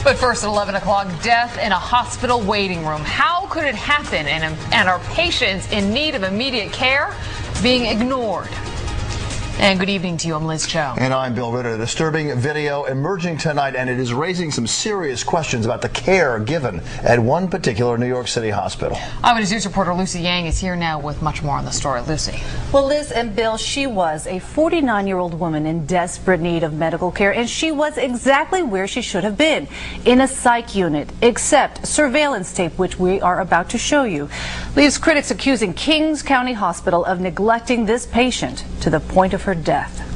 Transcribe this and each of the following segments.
But first at 11 o'clock, death in a hospital waiting room. How could it happen? And are patients in need of immediate care being ignored? And good evening to you. I'm Liz Cho. And I'm Bill Ritter. Disturbing video emerging tonight, and it is raising some serious questions about the care given at one particular New York City hospital. Eyewitness News reporter Lucy Yang is here now with much more on the story. Lucy. Well, Liz and Bill, she was a 49-year-old woman in desperate need of medical care, and she was exactly where she should have been, in a psych unit, except surveillance tape, which we are about to show you, leaves critics accusing Kings County Hospital of neglecting this patient to the point of her death.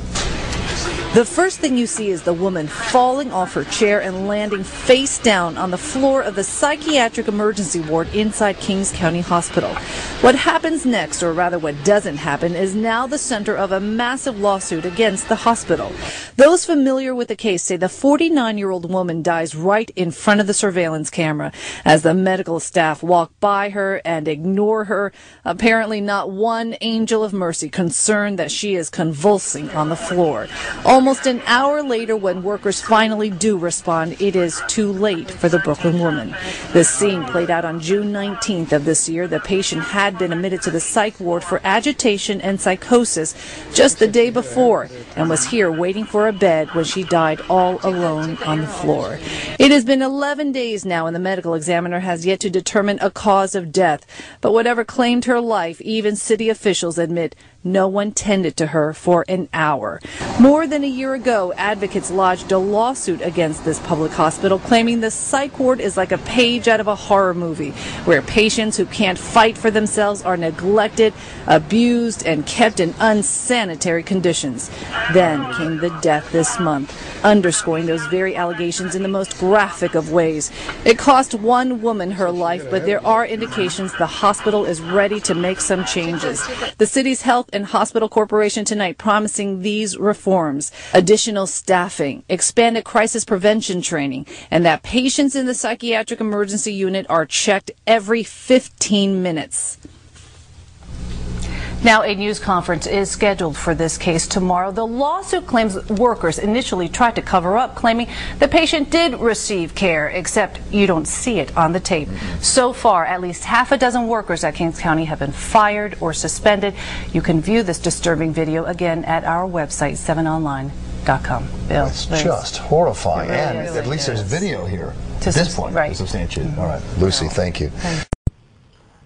The first thing you see is the woman falling off her chair and landing face down on the floor of the psychiatric emergency ward inside Kings County Hospital. What happens next, or rather what doesn't happen, is now the center of a massive lawsuit against the hospital. Those familiar with the case say the 49-year-old woman dies right in front of the surveillance camera as the medical staff walk by her and ignore her. Apparently not one angel of mercy concerned that she is convulsing on the floor. Almost an hour later, when workers finally do respond, it is too late for the Brooklyn woman. This scene played out on June 19th of this year. The patient had been admitted to the psych ward for agitation and psychosis just the day before and was here waiting for a bed when she died all alone on the floor. It has been 11 days now, and the medical examiner has yet to determine a cause of death. But whatever claimed her life, even city officials admit no one tended to her for an hour. More than a year ago, advocates lodged a lawsuit against this public hospital, claiming the psych ward is like a page out of a horror movie, where patients who can't fight for themselves are neglected, abused, and kept in unsanitary conditions. Then came the death this month, underscoring those very allegations in the most graphic of ways. It cost one woman her life, but there are indications the hospital is ready to make some changes. The city's Health and Hospital Corporation tonight promising these reforms: additional staffing, expanded crisis prevention training, and that patients in the psychiatric emergency unit are checked every 15 minutes. Now, a news conference is scheduled for this case tomorrow. The lawsuit claims workers initially tried to cover up, claiming the patient did receive care, except you don't see it on the tape. So far, at least half a dozen workers at Kings County have been fired or suspended. You can view this disturbing video again at our website, 7online.com. Bill, it's just horrifying, really and is. at least there's video here at this point to substantiate. All right, Lucy, thank you.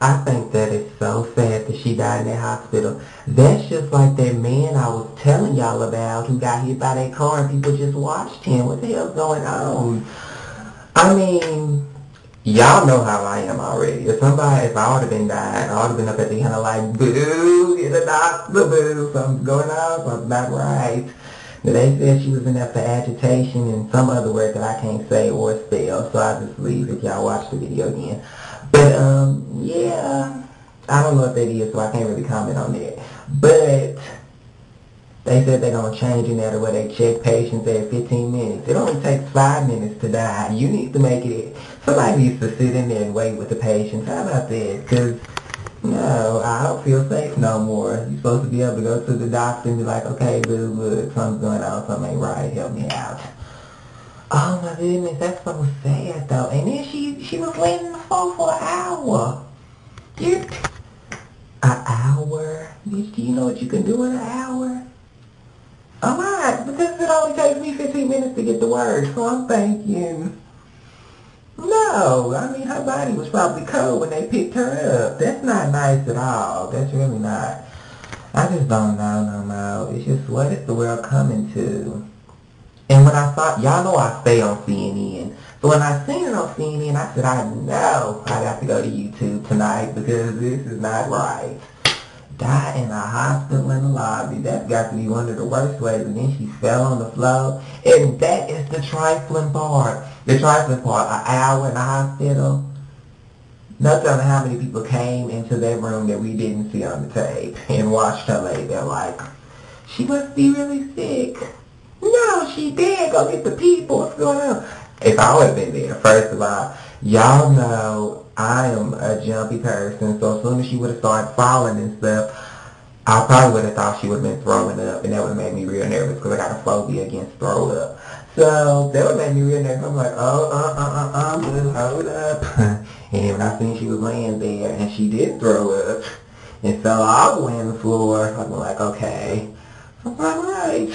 I think that it's so sad that she died in that hospital. That's just like that man I was telling y'all about who got hit by that car and people just watched him. What the hell's going on? I mean, y'all know how I am already. If I would have been dying, I would have been up at the end of like, boo, get the doctor, boo, something's going on, something's not right. But they said she was in there for agitation and some other word that I can't say or spell, so I'll just leave if y'all watch the video again. But, yeah, I don't know what that is, so I can't really comment on that. But they said they're going to change in there to where they check patients every 15 minutes. It only takes 5 minutes to die. You need to make it, somebody needs to sit in there and wait with the patients. How about that? Because, no, I don't feel safe no more. You're supposed to be able to go to the doctor and be like, okay, boo, boo, something's going on, something ain't right, help me out. Oh my goodness, that's so sad though. And then she was laying on the phone for an hour. An hour? Bitch, do you know what you can do in an hour? A lot, because it only takes me 15 minutes to get to work, so I'm thinking, no, I mean her body was probably cold when they picked her up. That's not nice at all. That's really not. I just don't know no more. It's just, what is the world coming to? And when I thought, y'all know I stay on CNN. So when I seen it on CNN, I said, I know I got to go to YouTube tonight because this is not right. Die in a hospital in the lobby. That's got to be one of the worst ways. And then she fell on the floor. And that is the trifling part. The trifling part, an hour in the hospital. No telling how many people came into that room that we didn't see on the tape and watched her lay there like, she must be really sick. No, she did. Go get the people. What's going on? If I would have been there, first of all, y'all know I am a jumpy person, so as soon as she would have started falling and stuff, I probably would have thought she would have been throwing up, and that would have made me real nervous because I got a phobia against throw up. So that would make me real nervous. I'm like, just hold up. And when I seen she was laying there and she did throw up and fell all the way on the floor, I'm like, okay. I'm like, alright.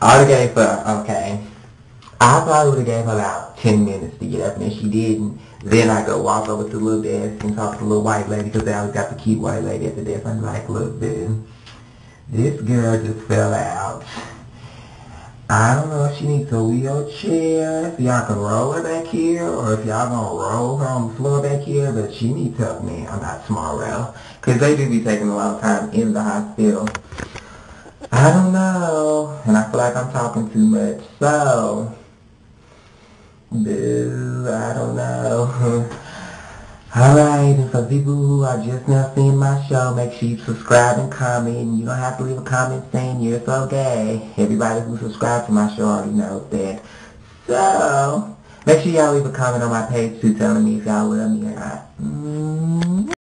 I would have gave her, okay. I probably would have gave her about 10 minutes to get up, and if she didn't, then I go walk over to the little desk and talk to the little white lady, because they always got the cute white lady at the desk. I'm like, look, dude, this girl just fell out. I don't know if she needs a wheelchair, if y'all can roll her back here, or if y'all gonna roll her on the floor back here, but she needs help, man. I'm not smart, because they do be taking a long time in the hospital. I don't know, and I feel like I'm talking too much, so, boo, I don't know. Alright, and for people who are just now seeing my show, make sure you subscribe and comment, and you don't have to leave a comment saying you're so gay. Everybody who subscribes to my show already knows that. So, make sure y'all leave a comment on my page too, telling me if y'all love me or not.